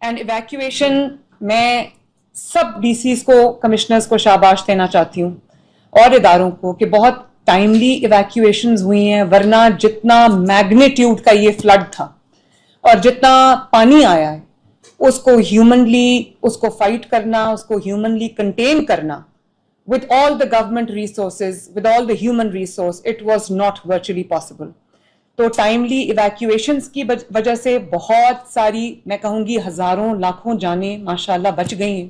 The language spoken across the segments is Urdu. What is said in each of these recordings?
اینڈ ایویکویشن میں سب ڈی سیز کو کمشنرز کو شاباش دینا چاہتی ہوں اور اداروں کو کہ بہت ٹائملی ایویکویشنز ہوئی ہیں، ورنہ جتنا میگنیٹیوڈ کا یہ فلڈ تھا اور جتنا پانی آیا ہے اس کو ہیومنلی اس کو فائٹ کرنا، اس کو ہیومنلی کنٹین کرنا with all the government resources, with all the human resource, it was not virtually possible. تو ٹائملی ایویکویشنز کی وجہ سے بہت ساری، میں کہوں گی ہزاروں لاکھوں جانیں ماشاءاللہ بچ گئی ہیں.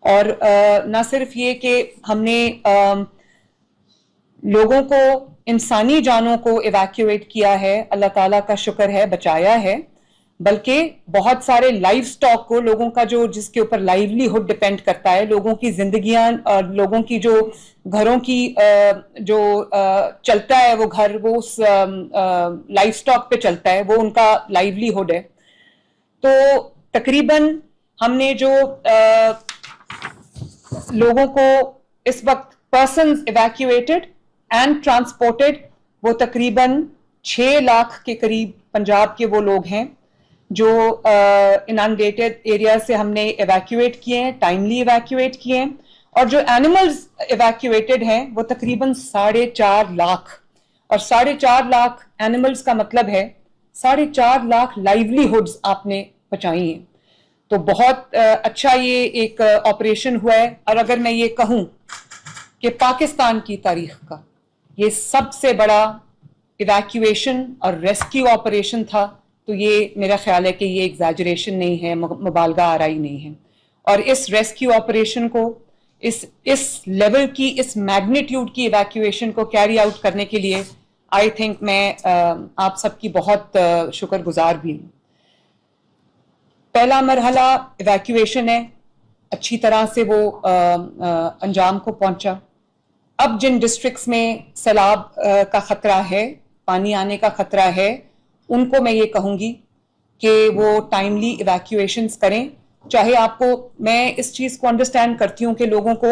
اور نہ صرف یہ کہ ہم نے لوگوں کو، انسانی جانوں کو ایویکویٹ کیا ہے، اللہ تعالیٰ کا شکر ہے بچایا ہے، بلکہ بہت سارے لائف سٹاک کو، لوگوں کا جو جس کے اوپر لائیولی ہوڈ ڈپینڈ کرتا ہے، لوگوں کی زندگیاں اور لوگوں کی جو گھروں کی جو چلتا ہے وہ گھر، وہ اس لائف سٹاک پہ چلتا ہے، وہ ان کا لائیولی ہوڈ ہے. تو تقریباً ہم نے جو لوگوں کو اس وقت پرسنز ایویکویٹڈ اینڈ ٹرانسپورٹڈ، وہ تقریباً 6 لاکھ کے قریب پنجاب کے وہ لوگ ہیں جو انانڈیٹڈ ایریا سے ہم نے ایویکویٹ کیے ہیں، ٹائملی ایویکویٹ کیے ہیں. اور جو اینیملز ایویکویٹڈ ہیں وہ تقریباً 4.5 لاکھ، اور 4.5 لاکھ اینیملز کا مطلب ہے 4.5 لاکھ لائیولی ہوڈز آپ نے بچائی ہیں. تو بہت اچھا یہ ایک آپریشن ہوا ہے. اور اگر میں یہ کہوں کہ پاکستان کی تاریخ کا یہ سب سے بڑا ایویکویشن اور ریسکیو آپریشن تھا، تو یہ میرا خیال ہے کہ یہ ایگزیجریشن نہیں ہے، مبالغہ آرائی نہیں ہے. اور اس ریسکیو آپریشن کو، اس لیول کی، اس میگنیٹیوڈ کی ایویکویشن کو کیری آؤٹ کرنے کے لیے آئی تھنک میں آپ سب کی بہت شکر گزار بھی ہوں. پہلا مرحلہ ایویکویشن ہے، اچھی طرح سے وہ انجام کو پہنچا. اب جن ڈسٹرکٹس میں سیلاب کا خطرہ ہے، پانی آنے کا خطرہ ہے، ان کو میں یہ کہوں گی کہ وہ ٹائملی ایویکویشنز کریں. چاہے آپ کو، میں اس چیز کو انڈرسٹینڈ کرتی ہوں کہ لوگوں کو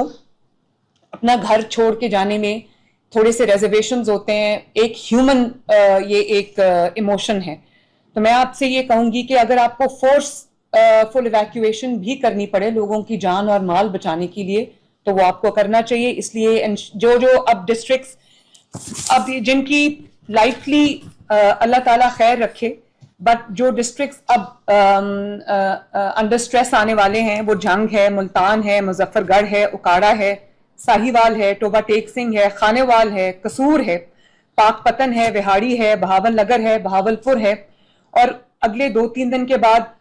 اپنا گھر چھوڑ کے جانے میں تھوڑے سے ریزرویشنز ہوتے ہیں، ایک ہیومن یہ ایک ایموشن ہے. تو میں آپ سے یہ کہوں گی کہ اگر آپ کو فورس فل ایویکویشن بھی کرنی پڑے لوگوں کی جان اور مال بچانے کے لیے، تو وہ آپ کو کرنا چاہیے. اس لیے جو اب ڈسٹرکٹس اب جن کی لائفلی اللہ تعالیٰ خیر رکھے، بٹ جو ڈسٹرکٹس اب انڈر سٹریس آنے والے ہیں، وہ جنگ ہے، ملتان ہے، مظفر گڑھ ہے، اکاڑا ہے، ساہیوال ہے، ٹوبا ٹیک سنگھ ہے، خانیوال ہے، قصور ہے، پاک پتن ہے، وہاڑی ہے، بہاول نگر ہے، بہاول پور ہے، اور اگلے 2-3 دن کے بعد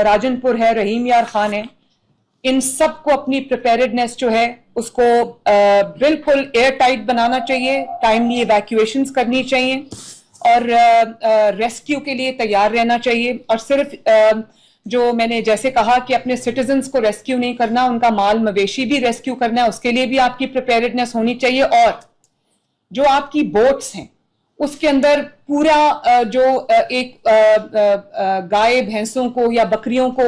راجن پور ہے، رحیم یار خان ہے. ان سب کو اپنی پریپیرڈنیس جو ہے اس کو بالکل ایئر ٹائٹ بنانا چاہیے، ٹائملی ایویکویشنز کرنی چاہیے، اور ریسکیو کے لیے تیار رہنا چاہیے. اور صرف جو میں نے جیسے کہا کہ اپنے سٹیزنز کو ریسکیو نہیں کرنا، ان کا مال مویشی بھی ریسکیو کرنا ہے، اس کے لیے بھی آپ کی پریپیرڈنیس ہونی چاہیے. اور جو آپ کی بوٹس ہیں اس کے اندر پورا جو ایک گائے بھینسوں کو یا بکریوں کو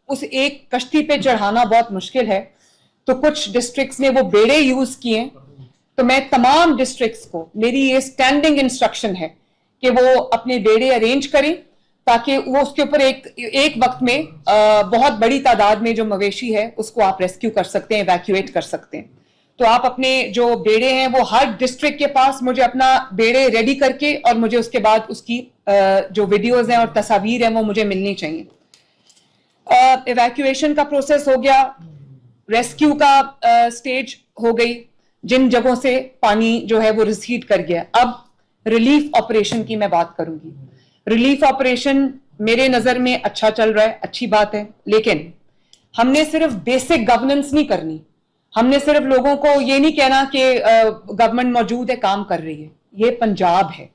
اس ایک کشتی پہ چڑھانا بہت مشکل ہے. تو کچھ ڈسٹرکٹس نے وہ بیڑے یوز کیے. تو میں تمام ڈسٹرکٹس کو، میری یہ اسٹینڈنگ انسٹرکشن ہے کہ وہ اپنے بیڑے ارینج کریں تاکہ وہ اس کے اوپر ایک وقت میں بہت بڑی تعداد میں جو مویشی ہے اس کو آپ ریسکیو کر سکتے ہیں، ایویکویٹ کر سکتے ہیں. تو آپ اپنے جو بیڑے ہیں وہ ہر ڈسٹرکٹ کے پاس مجھے اپنا بیڑے ریڈی کر کے، اور مجھے اس کے بعد اس کی جو ویڈیوز ہیں اور تصاویر ہیں وہ مجھے ملنی چاہیے. ایویکویشن کا پروسیس ہو گیا، ریسکیو کا سٹیج ہو گئی، جن جگہوں سے پانی جو ہے وہ ریسیڈ کر گیا. اب ریلیف آپریشن کی میں بات کروں گی. ریلیف آپریشن میرے نظر میں اچھا چل رہا ہے، اچھی بات ہے، لیکن ہم نے صرف بیسک گورننس نہیں کرنی. ہم نے صرف لوگوں کو یہ نہیں کہنا کہ گورنمنٹ موجود ہے، کام کر رہی ہے. یہ پنجاب ہے،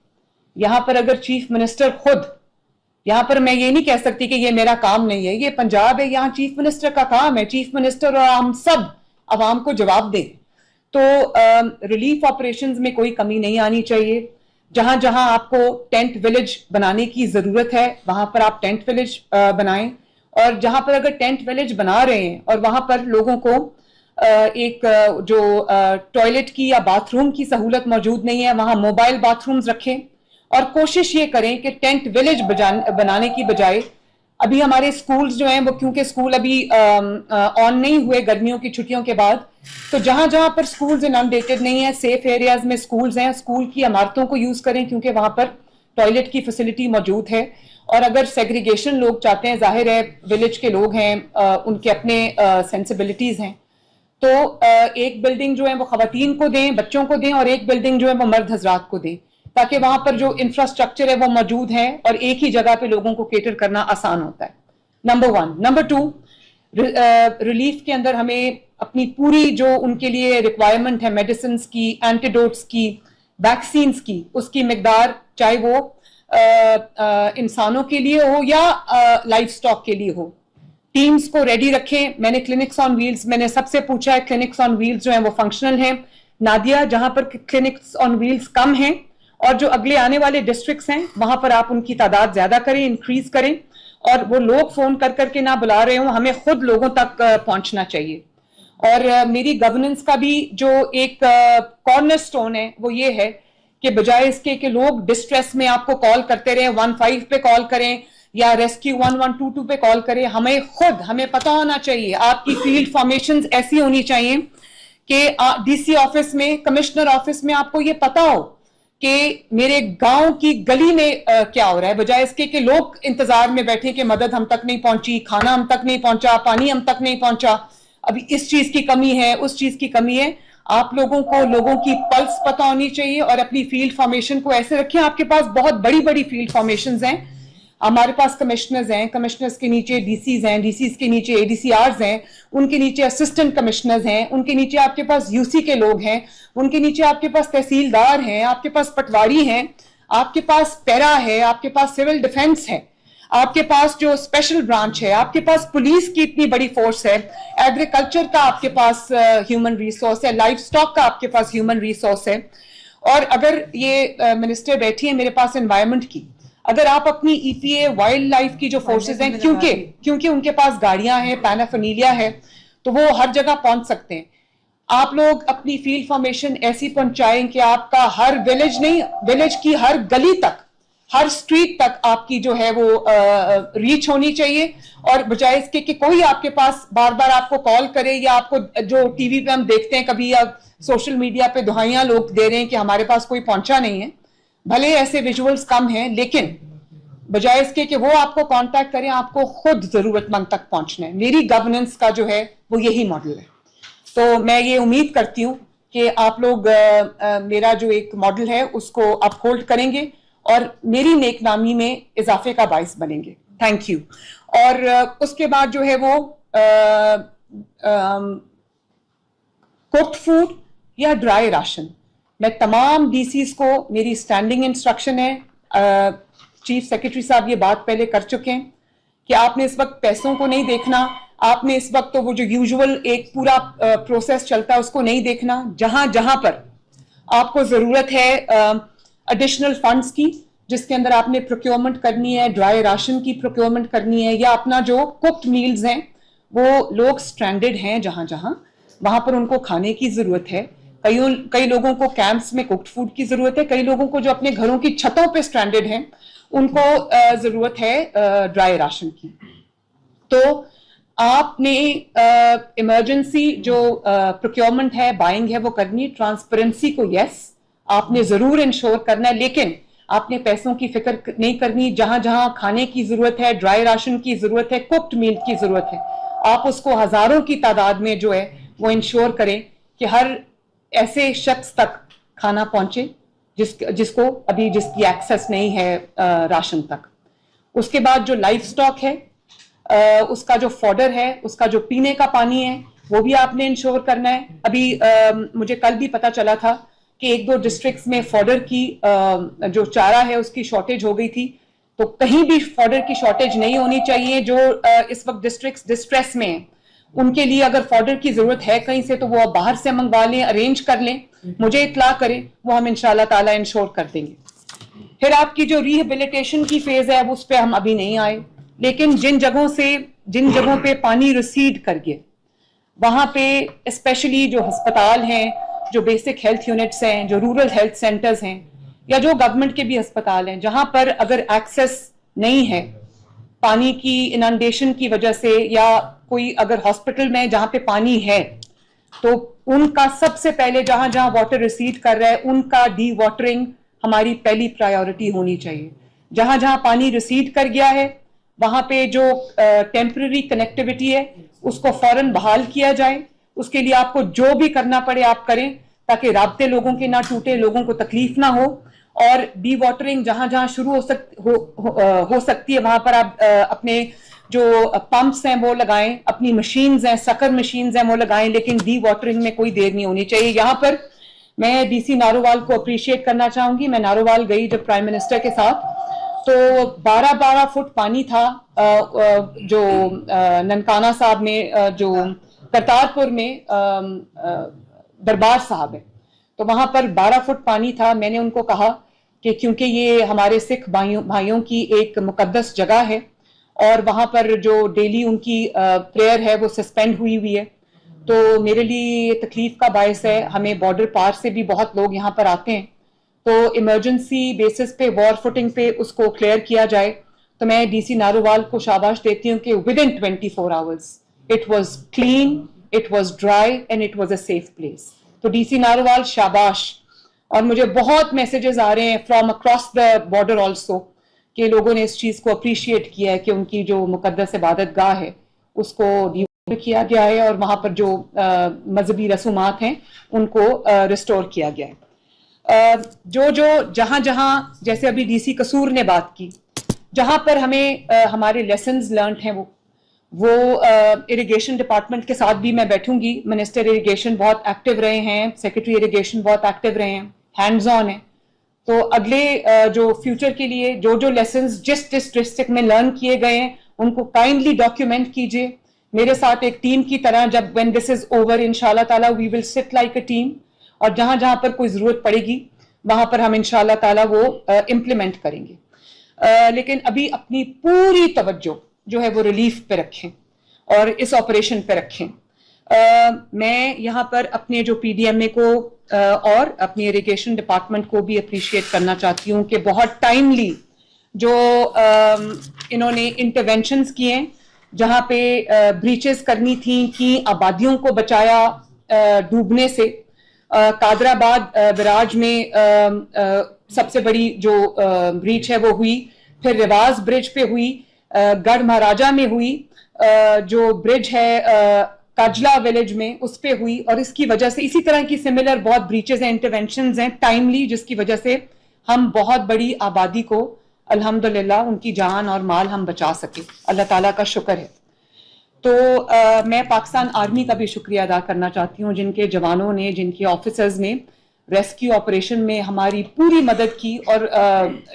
یہاں پر اگر چیف منسٹر خود، یہاں پر میں یہ نہیں کہہ سکتی کہ یہ میرا کام نہیں ہے، یہ پنجاب ہے، یہاں چیف منسٹر کا کام ہے. چیف منسٹر اور ہم سب عوام کو جواب دیں. تو ریلیف آپریشنز میں کوئی کمی نہیں آنی چاہیے. جہاں جہاں آپ کو ٹینٹ ولیج بنانے کی ضرورت ہے وہاں پر آپ ٹینٹ ولیج بنائیں. اور جہاں پر اگر ٹینٹ ولیج بنا رہے ہیں اور وہاں پر لوگوں کو ایک جو ٹوائلٹ کی یا باتھ روم کی سہولت موجود نہیں ہے، وہاں موبائل باتھ رومز رکھیں. اور کوشش یہ کریں کہ ٹینٹ ولیج بنانے کی بجائے ابھی ہمارے اسکولز جو ہیں وہ کیونکہ اسکول ابھی آن نہیں ہوئے گرمیوں کی چھٹیوں کے بعد، تو جہاں جہاں پر اسکولز انڈیٹیڈ نہیں ہیں، سیف ایریاز میں اسکولز ہیں، اسکول کی عمارتوں کو یوز کریں کیونکہ وہاں پر ٹوائلٹ کی فیسلٹی موجود ہے. اور اگر سیگریگیشن لوگ چاہتے ہیں، ظاہر ہے ولیج کے لوگ ہیں، ان کے اپنے سینسبلٹیز ہیں، تو ایک بلڈنگ جو ہے وہ خواتین کو دیں، بچوں کو دیں، اور ایک بلڈنگ جو ہے وہ مرد حضرات کو دیں، تاکہ وہاں پر جو انفراسٹرکچر ہے وہ موجود ہے اور ایک ہی جگہ پہ لوگوں کو کیٹر کرنا آسان ہوتا ہے. نمبر 1. نمبر 2، ریلیف کے اندر ہمیں اپنی پوری جو ان کے لیے ریکوائرمنٹ ہے میڈیسنز کی، اینٹیڈوٹس کی، ویکسینز کی، اس کی مقدار چاہے وہ انسانوں کے لیے ہو یا لائف سٹاک کے لیے ہو، ٹیمز کو ریڈی رکھیں. میں نے کلینکس آن ویلز، میں نے سب سے پوچھا ہے کلینکس آن ویلز جو ہیں وہ فنکشنل ہیں. نادیہ، جہاں پر کلینکس آن ویلز کم ہیں اور جو اگلے آنے والے ڈسٹرکٹس ہیں وہاں پر آپ ان کی تعداد زیادہ کریں، انکریز کریں، اور وہ لوگ فون کر کر کے نہ بلا رہے ہوں، ہمیں خود لوگوں تک پہنچنا چاہیے. اور میری گورننس کا بھی جو ایک کارنر سٹون ہے وہ یہ ہے کہ بجائے اس کے کہ لوگ ڈسٹریس میں آپ کو کال کرتے رہیں، 15 پہ کال کریں یا ریسکیو 1122 پہ کال کریں، ہمیں پتہ ہونا چاہیے. آپ کی فیلڈ فارمیشنز ایسی ہونی چاہیے کہ ڈی سی آفس میں، کمشنر آفس میں آپ کو یہ پتا ہو کہ میرے گاؤں کی گلی میں کیا ہو رہا ہے، بجائے اس کے کہ لوگ انتظار میں بیٹھے کہ مدد ہم تک نہیں پہنچی، کھانا ہم تک نہیں پہنچا، پانی ہم تک نہیں پہنچا، ابھی اس چیز کی کمی ہے، اس چیز کی کمی ہے. آپ لوگوں کو لوگوں کی پلس پتہ ہونی چاہیے اور اپنی فیلڈ فارمیشن کو ایسے رکھیں. آپ کے پاس بہت بڑی بڑی فیلڈ فارمیشنز ہیں. ہمارے پاس کمشنرز ہیں، کمشنرز کے نیچے ڈی سیز ہیں، ڈی سیز کے نیچے اے ڈی سی آرز ہیں، ان کے نیچے اسسٹنٹ کمشنرز ہیں، ان کے نیچے آپ کے پاس یو سی کے لوگ ہیں، ان کے نیچے آپ کے پاس تحصیلدار ہیں، آپ کے پاس پٹواری ہیں، آپ کے پاس پیرا ہے، آپ کے پاس سول ڈیفنس ہے، آپ کے پاس جو اسپیشل برانچ ہے، آپ کے پاس پولیس کی اتنی بڑی فورس ہے، ایگریکلچر کا آپ کے پاس ہیومن ریسورس ہے، لائف سٹاک کا آپ کے پاس ہیومن ریسورس ہے. اور اگر یہ منسٹر بیٹھی ہیں میرے پاس انوائرمنٹ کی، اگر آپ اپنی ای پی اے وائلڈ لائف کی جو فورسز ہیں، کیونکہ ان کے پاس گاڑیاں ہیں، پینافنیلیا ہے، تو وہ ہر جگہ پہنچ سکتے ہیں. آپ لوگ اپنی فیلڈ فارمیشن ایسی پہنچائیں کہ آپ کا ہر ویلیج کی ہر گلی تک، ہر سٹریٹ تک آپ کی جو ہے وہ ریچ ہونی چاہیے. اور بجائے اس کے کہ کوئی آپ کے پاس بار بار آپ کو کال کرے، یا آپ کو جو ٹی وی پہ ہم دیکھتے ہیں کبھی، یا سوشل میڈیا پہ دہائیاں لوگ دے رہے ہیں کہ ہمارے پاس کوئی پہنچا نہیں ہے. بھلے ایسے ویژولز کم ہیں، لیکن بجائے اس کے کہ وہ آپ کو کانٹیکٹ کریں، آپ کو خود ضرورت مند تک پہنچنا ہے. میری گورننس کا جو ہے وہ یہی ماڈل ہے. تو میں یہ امید کرتی ہوں کہ آپ لوگ میرا جو ایک ماڈل ہے اس کو اپ ہولڈ کریں گے اور میری نیک نامی میں اضافے کا باعث بنیں گے. Thank you. اور اس کے بعد جو ہے وہ کوکڈ فوڈ یا ڈرائی راشن، میں تمام ڈی سیز کو میری اسٹینڈنگ انسٹرکشن ہے، چیف سیکرٹری صاحب یہ بات پہلے کر چکے ہیں کہ آپ نے اس وقت پیسوں کو نہیں دیکھنا، آپ نے اس وقت تو وہ جو یوزول ایک پورا پروسیس چلتا ہے اس کو نہیں دیکھنا. جہاں جہاں پر آپ کو ضرورت ہے ایڈیشنل فنڈز کی، جس کے اندر آپ نے پروکیورمنٹ کرنی ہے، ڈرائی راشن کی پروکیورمنٹ کرنی ہے، یا اپنا جو کوکڈ میلز ہیں، وہ لوگ سٹرینڈڈ ہیں جہاں جہاں، وہاں پر ان کو کھانے کی ضرورت ہے. کئی لوگوں کو کیمپس میں کوکڈ فوڈ کی ضرورت ہے، کئی لوگوں کو جو اپنے گھروں کی چھتوں پہ سٹرینڈڈ ہیں ان کو ضرورت ہے ڈرائی راشن کی. تو آپ نے ایمرجنسی جو پروکیورمنٹ ہے، بائنگ ہے، وہ کرنی. ٹرانسپیرنسی کو یس آپ نے ضرور انشور کرنا ہے، لیکن آپ نے پیسوں کی فکر نہیں کرنی. جہاں جہاں کھانے کی ضرورت ہے، ڈرائی راشن کی ضرورت ہے، کوکڈ میل کی ضرورت ہے، آپ اس کو ہزاروں کی تعداد میں جو ہے وہ انشور کریں کہ ہر ایسے شخص تک کھانا پہنچے جس کو ابھی جس کی ایکسیس نہیں ہے راشن تک. اس کے بعد جو لائف سٹاک ہے، اس کا جو فوڈر ہے، اس کا جو پینے کا پانی ہے، وہ بھی آپ نے انشور کرنا ہے. ابھی مجھے کل بھی پتا چلا تھا کہ 1-2 ڈسٹرکٹس میں فوڈر کی جو چارہ ہے اس کی شارٹیج ہو گئی تھی. تو کہیں بھی فوڈر کی شارٹیج نہیں ہونی چاہیے. جو اس وقت ڈسٹرکٹس ڈسٹریس میں ہیں ان کے لیے اگر فوڈر کی ضرورت ہے کہیں سے تو وہ باہر سے منگوا لیں، ارینج کر لیں، مجھے اطلاع کریں، وہ ہم انشاءاللہ تعالی انشور کر دیں گے. پھر آپ کی جو ریہیبلیٹیشن کی فیز ہے اس پہ ہم ابھی نہیں آئے، لیکن جن جگہوں پہ پانی ریسیڈ کر گئے وہاں پہ اسپیشلی جو ہسپتال ہیں، جو بیسک ہیلتھ یونٹس ہیں، جو رورل ہیلتھ سینٹرز ہیں، یا جو گورنمنٹ کے بھی ہسپتال ہیں، جہاں پر اگر ایکسیس نہیں ہے پانی کی اننڈیشن کی وجہ سے یا کوئی اگر ہاسپٹل میں جہاں پہ پانی ہے تو ان کا سب سے پہلے جہاں جہاں واٹر ریسیڈ کر رہا ہے ان کا ڈی واٹرنگ ہماری پہلی پرائیورٹی ہونی چاہیے. جہاں جہاں پانی ریسیڈ کر گیا ہے وہاں پہ جو ٹیمپرری کنیکٹیوٹی ہے اس کو فوراً بحال کیا جائے. اس کے لیے آپ کو جو بھی کرنا پڑے آپ کریں تاکہ رابطے لوگوں کے نہ ٹوٹے, لوگوں کو تکلیف نہ ہو. اور ڈی واٹرنگ جہاں جہاں شروع ہو سکتی ہے وہاں پر آپ اپنے جو پمپس ہیں وہ لگائیں, اپنی مشینز ہیں, سکر مشینز ہیں وہ لگائیں, لیکن ڈی واٹرنگ میں کوئی دیر نہیں ہونی چاہیے. یہاں پر میں ڈی سی نارووال کو اپریشیٹ کرنا چاہوں گی. میں نارووال گئی جب پرائم منسٹر کے ساتھ تو 12 فٹ پانی تھا جو ننکانہ صاحب میں, جو کرتارپور میں دربار صاحب ہے, تو وہاں پر 12 فٹ پانی تھا. میں نے ان کو کہا کہ کیونکہ یہ ہمارے سکھ بھائیوں کی ایک مقدس جگہ ہے اور وہاں پر جو ڈیلی ان کی پریئر ہے وہ سسپینڈ ہوئی ہے, تو میرے لیے یہ تکلیف کا باعث ہے. ہمیں بارڈر پار سے بھی بہت لوگ یہاں پر آتے ہیں, تو ایمرجنسی بیسس پہ وار فوٹنگ پہ اس کو کلیئر کیا جائے. تو میں ڈی سی نارووال کو شاباش دیتی ہوں کہ within 24 hours it was clean, it was dry and it was a safe place. تو ڈی سی نارووال شاباش. اور مجھے بہت میسیجز آ رہے ہیں from across the border also کہ لوگوں نے اس چیز کو اپریشیٹ کیا ہے کہ ان کی جو مقدس عبادت گاہ ہے اس کو کیا گیا ہے اور وہاں پر جو مذہبی رسومات ہیں ان کو ریسٹور کیا گیا ہے. جو جہاں جہاں جیسے ابھی ڈی سی قصور نے بات کی, جہاں پر ہمیں ہمارے لیسنز لرنڈ ہیں وہ اریگیشن ڈپارٹمنٹ کے ساتھ بھی میں بیٹھوں گی. منسٹر اریگیشن بہت ایکٹیو رہے ہیں, سیکرٹری اریگیشن بہت ایکٹیو رہے ہیں, ہینڈز آن ہیں. تو اگلے جو فیوچر کے لیے جو لیسنز جس ڈسٹرکٹ میں لرن کیے گئے ہیں ان کو کائنڈلی ڈاکیومنٹ کیجیے میرے ساتھ ایک ٹیم کی طرح. جب when this is over انشاءاللہ تعالیٰ we will sit like a team, اور جہاں جہاں پر کوئی ضرورت پڑے گی وہاں پر ہم انشاءاللہ تعالیٰ وہ امپلیمنٹ کریں گے. لیکن ابھی اپنی پوری توجہ جو ہے وہ ریلیف پہ رکھیں اور اس آپریشن پہ رکھیں. میں یہاں پر اپنے جو پی ڈی ایم اے کو اور اپنی اریگیشن ڈپارٹمنٹ کو بھی اپریشیٹ کرنا چاہتی ہوں کہ بہت ٹائملی جو انہوں نے انٹرونشنز کیے ہیں, جہاں پہ بریچز کرنی تھیں کی آبادیوں کو بچایا ڈوبنے سے. قادر آباد براج میں سب سے بڑی جو بریچ ہے وہ ہوئی, پھر رواز برج پہ ہوئی, گڑھ مہاراجہ میں ہوئی, جو برج ہے کاجلا ولیج میں اس پہ ہوئی, اور اس کی وجہ سے اسی طرح کی سملر بہت بریچز ہیں, انٹرونشنز ہیں ٹائملی, جس کی وجہ سے ہم بہت بڑی آبادی کو الحمدللہ ان کی جان اور مال ہم بچا سکے. اللہ تعالیٰ کا شکر ہے. تو میں پاکستان آرمی کا بھی شکریہ ادا کرنا چاہتی ہوں, جن کے جوانوں نے, جن کے آفیسرز نے ریسکیو آپریشن میں ہماری پوری مدد کی, اور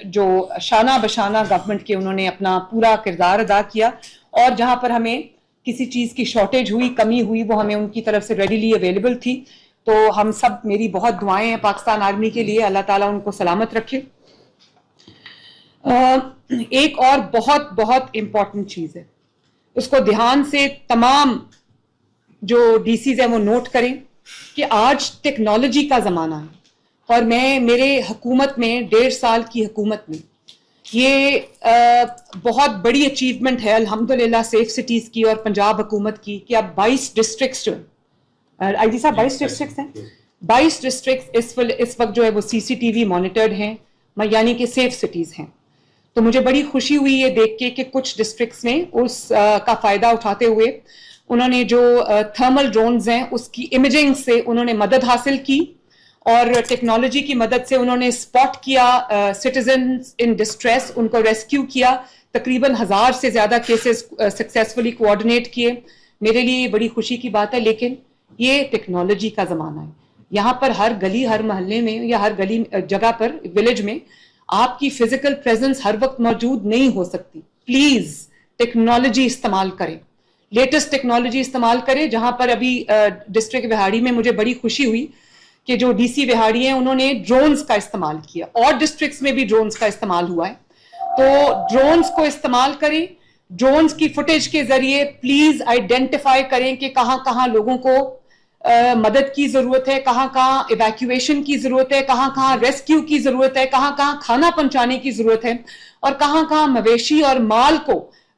جو شانہ بشانہ گورنمنٹ کے انہوں نے اپنا پورا کردار ادا کیا, اور جہاں پر ہمیں کسی چیز کی شارٹیج ہوئی, کمی ہوئی, وہ ہمیں ان کی طرف سے ریڈیلی اویلیبل تھی. تو ہم سب, میری بہت دعائیں ہیں پاکستان آرمی کے لیے, اللہ تعالیٰ ان کو سلامت رکھے. ایک اور بہت بہت امپورٹنٹ چیز ہے, اس کو دھیان سے تمام جو ڈی سیز ہیں وہ نوٹ کریں کہ آج ٹیکنالوجی کا زمانہ ہے, اور میں میرے حکومت میں 1.5 سال کی حکومت میں یہ بہت بڑی اچیومنٹ ہے الحمدللہ سیف سٹیز کی اور پنجاب حکومت کی کہ اب 22 ڈسٹرکٹس جو آئی جی صاحب 22 ڈسٹرکٹس ہیں, 22 ڈسٹرکٹس اس وقت جو ہے وہ CCTV مانیٹرڈ ہیں, یعنی کہ سیف سٹیز ہیں. تو مجھے بڑی خوشی ہوئی یہ دیکھ کے کہ کچھ ڈسٹرکٹس میں اس کا فائدہ اٹھاتے ہوئے انہوں نے جو تھرمل ڈرونز ہیں اس کی امیجنگ سے انہوں نے مدد حاصل کی, اور ٹیکنالوجی کی مدد سے انہوں نے اسپاٹ کیا سٹیزنز ان ڈسٹریس, ان کو ریسکیو کیا. تقریباً 1000 سے زیادہ کیسز سکسیسفلی کوآرڈینیٹ کیے. میرے لیے یہ بڑی خوشی کی بات ہے, لیکن یہ ٹیکنالوجی کا زمانہ ہے. یہاں پر ہر گلی, ہر محلے میں یا ہر گلی جگہ پر, ولیج میں آپ کی فزیکل پریزنس ہر وقت موجود نہیں ہو سکتی. پلیز ٹیکنالوجی استعمال کریں, لیٹسٹ ٹیکنالوجی استعمال کریں. جہاں پر ابھی ڈسٹرکٹ وہاڑی میں مجھے بڑی خوشی ہوئی کہ جو ڈی سی وہاڑی ہیں انہوں نے ڈرونز کا استعمال کیا, اور ڈسٹرکٹس میں بھی ڈرونز کا استعمال ہوا ہے. تو ڈرونز کو استعمال کریں, ڈرونز کی فوٹیج کے ذریعے پلیز آئیڈینٹیفائی کریں کہ کہاں کہاں لوگوں کو مدد کی ضرورت ہے, کہاں کہاں ایویکویشن کی ضرورت ہے, کہاں کہاں ریسکیو کی ضرورت ہے, کہاں کہاں کھانا پہنچانے کی ضرورت ہے, اور کہاں کہاں مویشی اور مال کو